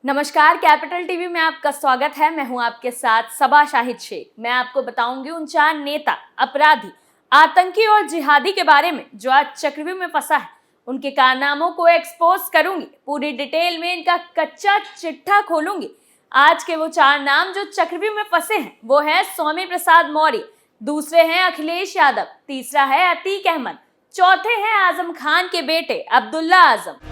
नमस्कार, capital TV में आपका स्वागत है। मैं हूं आपके साथ सबा शाहिद शेख। मैं आपको बताऊंगी उन 4 नेता, अपराधी, आतंकी और जिहादी के बारे में जो आज चक्रव्यूह में फंसा है। उनके कारनामों को एक्सपोज करूंगी, पूरी डिटेल में इनका कच्चा चिट्ठा खोलूंगी। आज के वो 4 नाम जो चक्रव्यूह में फंसे हैं वो है स्वामी प्रसाद मौर्य, दूसरे हैं अखिलेश यादव, तीसरा है अतीक अहमद, चौथे हैं आजम खान के बेटे अब्दुल्ला आजम।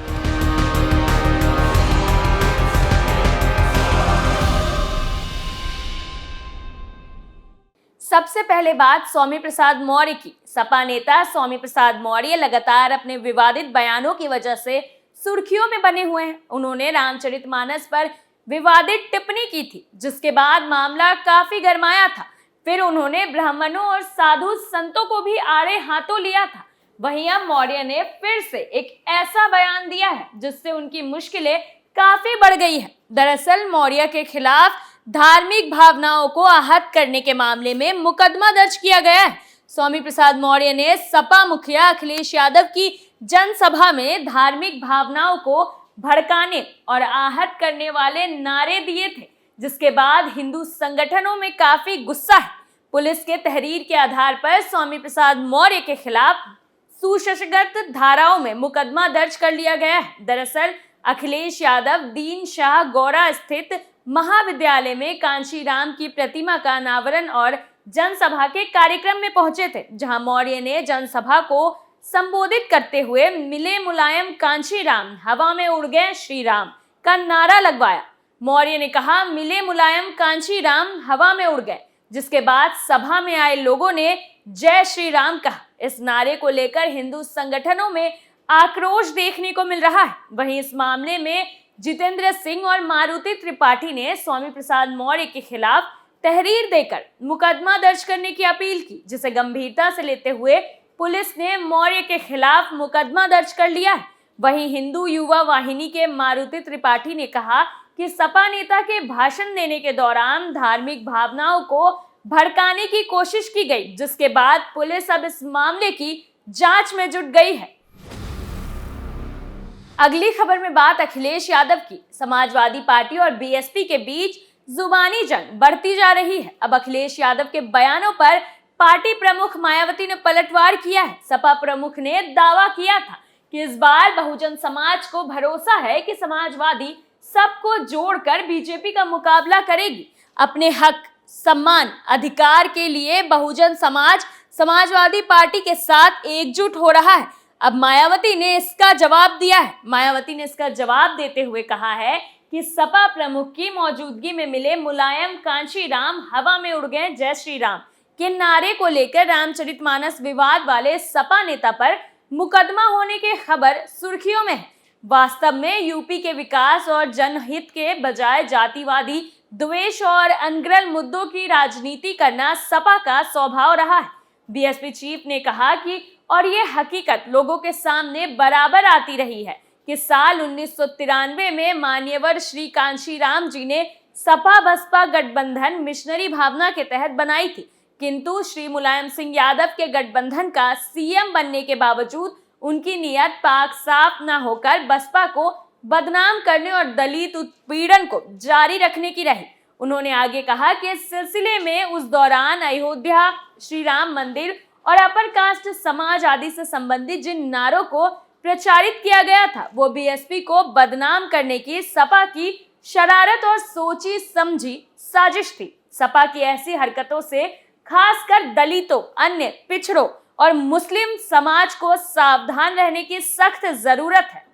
सबसे पहले बात स्वामी प्रसाद मौर्य की। सपा नेता स्वामी प्रसाद मौर्य लगातार अपने विवादित बयानों की वजह से सुर्खियों में बने हुए हैं। उन्होंने रामचरितमानस पर विवादित टिप्पणी की थी, जिसके बाद मामला काफी गरमाया था। फिर उन्होंने ब्राह्मणों और साधु संतों को भी आड़े हाथों लिया था। वहीं अब मौर्य ने फिर से एक ऐसा बयान दिया है जिससे उनकी मुश्किलें काफी बढ़ गई है। दरअसल मौर्य के खिलाफ धार्मिक भावनाओं को आहत करने के मामले में मुकदमा दर्ज किया गया है। स्वामी प्रसाद मौर्य ने सपा मुखिया अखिलेश यादव की जनसभा में धार्मिक भावनाओं को भड़काने और आहत करने वाले नारे दिए थे, जिसके बाद हिंदू संगठनों में काफी गुस्सा है। पुलिस के तहरीर के आधार पर स्वामी प्रसाद मौर्य के खिलाफ सुशंसगत धाराओं में मुकदमा दर्ज कर लिया गया है। दरअसल अखिलेश यादव दीन शाह गौरा स्थित महाविद्यालय में कांशीराम की प्रतिमा का अनावरण और जनसभा के कार्यक्रम में पहुंचे थे, जहां मौर्य ने जनसभा को संबोधित करते हुए मिले मुलायम कांशीराम, हवा में उड़ गए श्री राम का नारा लगवाया। मौर्य ने कहा, मिले मुलायम कांशीराम हवा में उड़ गए, जिसके बाद सभा में आए लोगों ने जय श्री राम कहा। इस नारे को लेकर हिंदू संगठनों में आक्रोश देखने को मिल रहा है। वहीं इस मामले में जितेंद्र सिंह और मारुति त्रिपाठी ने स्वामी प्रसाद मौर्य के खिलाफ तहरीर देकर मुकदमा दर्ज करने की अपील की, जिसे गंभीरता से लेते हुए पुलिस ने मौर्य के खिलाफ मुकदमा दर्ज कर लिया है। वहीं हिंदू युवा वाहिनी के मारुति त्रिपाठी ने कहा कि सपा नेता के भाषण देने के दौरान धार्मिक भावनाओं को भड़काने की कोशिश की गई, जिसके बाद पुलिस अब इस मामले की जांच में जुट गई है। अगली खबर में बात अखिलेश यादव की। समाजवादी पार्टी और बीएसपी के बीच जुबानी जंग बढ़ती जा रही है। अब अखिलेश यादव के बयानों पर पार्टी प्रमुख मायावती ने पलटवार किया है। सपा प्रमुख ने दावा किया था कि इस बार बहुजन समाज को भरोसा है कि समाजवादी सबको जोड़कर बीजेपी का मुकाबला करेगी। अपने हक, सम्मान, अधिकार के लिए बहुजन समाज समाजवादी पार्टी के साथ एकजुट हो रहा है। अब मायावती ने इसका जवाब दिया है। मायावती ने इसका जवाब देते हुए कहा है कि सपा प्रमुख की मौजूदगी में मिले मुलायम कांशीराम हवा में उड़ गए जय श्री राम के नारे को लेकर रामचरितमानस विवाद वाले सपा नेता पर मुकदमा होने की खबर सुर्खियों में है। वास्तव में यूपी के विकास और जनहित के बजाय जातिवादी द्वेष और अनग्रल मुद्दों की राजनीति करना सपा का स्वभाव रहा है। बीएसपी चीफ ने कहा कि और ये हकीकत लोगों के सामने बराबर आती रही है कि साल 1993 में मान्यवर श्री कांशीराम जी ने सपा बसपा गठबंधन मिशनरी भावना के तहत बनाई थी, किंतु श्री मुलायम सिंह यादव के गठबंधन का सीएम बनने के बावजूद उनकी नियत पाक साफ न होकर बसपा को बदनाम करने और दलित उत्पीड़न को जारी रखने की रही। उन्होंने आगे कहा कि इस सिलसिले में उस दौरान अयोध्या, श्री राम मंदिर और अपर कास्ट समाज आदि से संबंधित जिन नारों को प्रचारित किया गया था वो बीएसपी को बदनाम करने की सपा की शरारत और सोची समझी साजिश थी। सपा की ऐसी हरकतों से खासकर दलितों, अन्य पिछड़ों और मुस्लिम समाज को सावधान रहने की सख्त जरूरत है।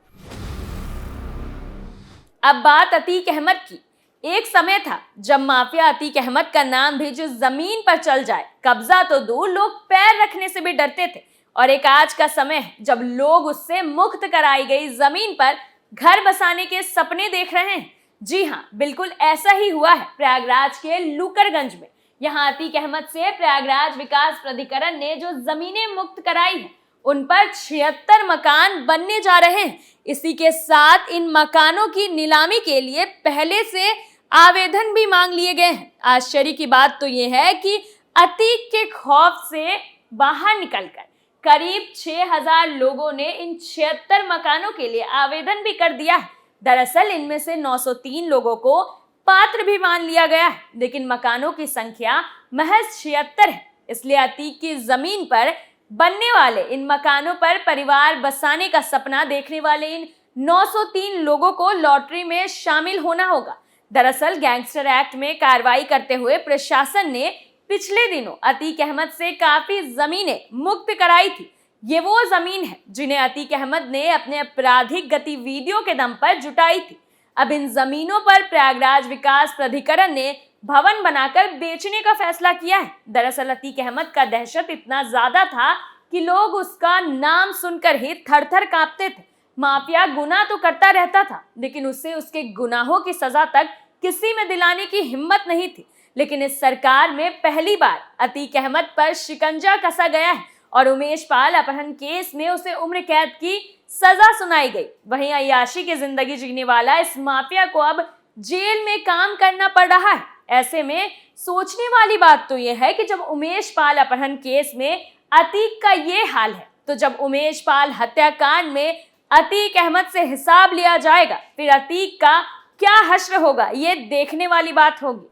अब बात अतीक अहमद की। एक समय था जब माफिया अतीक अहमद का नाम भी जो जमीन पर चल जाए, कब्जा तो दूर, लोग पैर रखने से भी डरते थे। और एक आज का समय है जब लोग उससे मुक्त कराई गई जमीन पर घर बसाने के सपने देख रहे हैं। जी हाँ, बिल्कुल ऐसा ही हुआ है प्रयागराज के लूकरगंज में। यहाँ अतीक अहमद से प्रयागराज विकास प्राधिकरण ने जो जमीनें मुक्त कराई हैं, उन पर 76 मकान बनने जा रहे हैं। इसी के साथ इन मकानों की नीलामी के लिए पहले से आवेदन भी मांग लिए गए हैं। आश्चर्य की बात तो ये है कि अतीक के खौफ से बाहर निकलकर करीब 6000 लोगों ने इन 76 मकानों के लिए आवेदन भी कर दिया है। दरअसल इनमें से 903 लोगों को पात्र भी मान लिया गया है, लेकिन मकानों की संख्या महज 76 है। इसलिए अतीक की जमीन पर बनने वाले इन मकानों पर परिवार बसाने का सपना देखने वाले इन 903 लोगों को लॉटरी में शामिल होना होगा। दरअसल गैंगस्टर एक्ट में कार्रवाई करते हुए प्रशासन ने पिछले दिनों अतीक अहमद से काफी जमीनें मुक्त कराई थी। ये वो जमीन है जिन्हें अतीक अहमद ने अपने आपराधिक गतिविधियों के दम पर जुटाई थी। अब इन जमीनों पर प्रयागराज विकास प्राधिकरण ने भवन बनाकर बेचने का फैसला किया है। दरअसल अतीक अहमद का दहशत इतना ज्यादा था कि लोग उसका नाम सुनकर ही थर थर कांपते थे। माफिया गुनाह तो करता रहता था, लेकिन उससे उसके गुनाहों की सजा तक किसी में दिलाने की हिम्मत नहीं थी। लेकिन इस सरकार में पहली बार अतीक अहमद पर शिकंजा कसा गया है और उमेश पाल अपहरण केस में उसे उम्र कैद की सजा सुनाई गई। वहीं अय्याशी की जिंदगी जीने वाला इस माफिया को अब जेल में काम करना पड़ रहा है। ऐसे में सोचने वाली बात तो यह है कि जब उमेश पाल अपहरण केस में अतीक का ये हाल है, तो जब उमेश पाल हत्याकांड में अतीक अहमद से हिसाब लिया जाएगा, फिर अतीक का क्या हश्र होगा, ये देखने वाली बात होगी।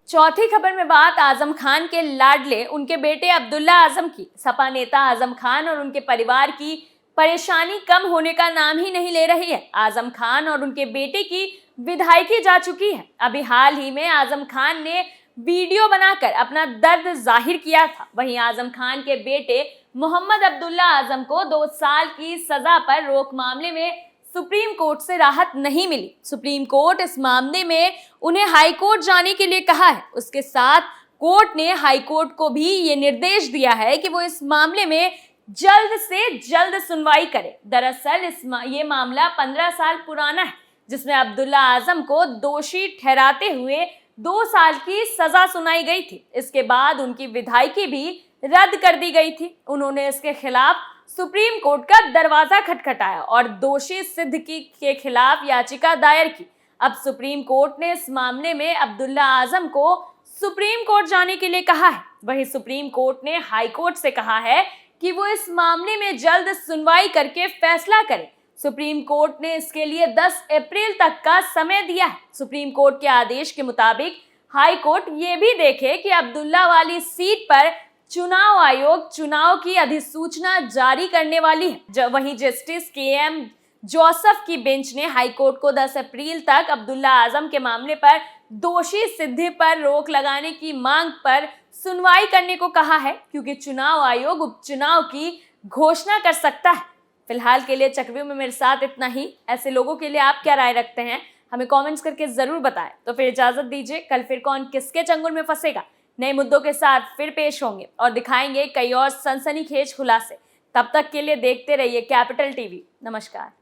चौथी खबर में बात आजम खान के लाडले उनके बेटे अब्दुल्ला आजम की। सपा नेता आजम खान और उनके परिवार की परेशानी कम होने का नाम ही नहीं ले रही है। आजम खान और उनके बेटे की विधायकी जा चुकी है। अभी हाल ही में आजम खान ने वीडियो बनाकर अपना दर्द जाहिर किया था। वहीं आजम खान के बेटे मोहम्मद अब्दुल्ला आजम को 2 साल की सजा पर रोक मामले में सुप्रीम कोर्ट से राहत नहीं मिली। सुप्रीम कोर्ट इस मामले में उन्हें हाई कोर्ट जाने के लिए कहा है। उसके साथ कोर्ट ने हाई कोर्ट को भी ये निर्देश दिया है कि वो इस मामले में जल्द से जल्द सुनवाई करे। दरअसल ये मामला 15 साल पुराना है, जिसमें अब्दुल्ला आजम को दोषी ठहराते हुए 2 साल की सजा सुनाई गई थी। इसके बाद उनकी विधायकी भी रद्द कर दी गई थी। उन्होंने इसके खिलाफ सुप्रीम कोर्ट का दरवाजा खटखटाया और दोषी सिद्दीकी के खिलाफ याचिका दायर की। अब सुप्रीम कोर्ट ने इस मामले में अब्दुल्ला आजम को सुप्रीम कोर्ट जाने के लिए कहा है। वहीं सुप्रीम कोर्ट ने हाई कोर्ट से कहा है कि वो इस मामले में जल्द सुनवाई करके फैसला करे। सुप्रीम कोर्ट ने इसके लिए 10 अप्रैल तक का समय दिया है। सुप्रीम कोर्ट के आदेश के मुताबिक हाई कोर्ट ये भी देखे कि अब्दुल्ला वाली सीट पर चुनाव आयोग चुनाव की अधिसूचना जारी करने वाली है। वहीं जस्टिस KM जोसेफ की बेंच ने हाई कोर्ट को 10 अप्रैल तक अब्दुल्ला आजम के मामले पर दोषी सिद्धि पर रोक लगाने की मांग पर सुनवाई करने को कहा है, क्योंकि चुनाव आयोग उपचुनाव की घोषणा कर सकता है। फिलहाल के लिए चक्रव्यूह में मेरे साथ इतना ही। ऐसे लोगों के लिए आप क्या राय रखते हैं, हमें कमेंट्स करके जरूर बताएं। तो फिर इजाजत दीजिए, कल फिर कौन किसके चंगुल में फंसेगा नए मुद्दों के साथ फिर पेश होंगे और दिखाएंगे कई और सनसनीखेज खुलासे। तब तक के लिए देखते रहिए कैपिटल टीवी। नमस्कार।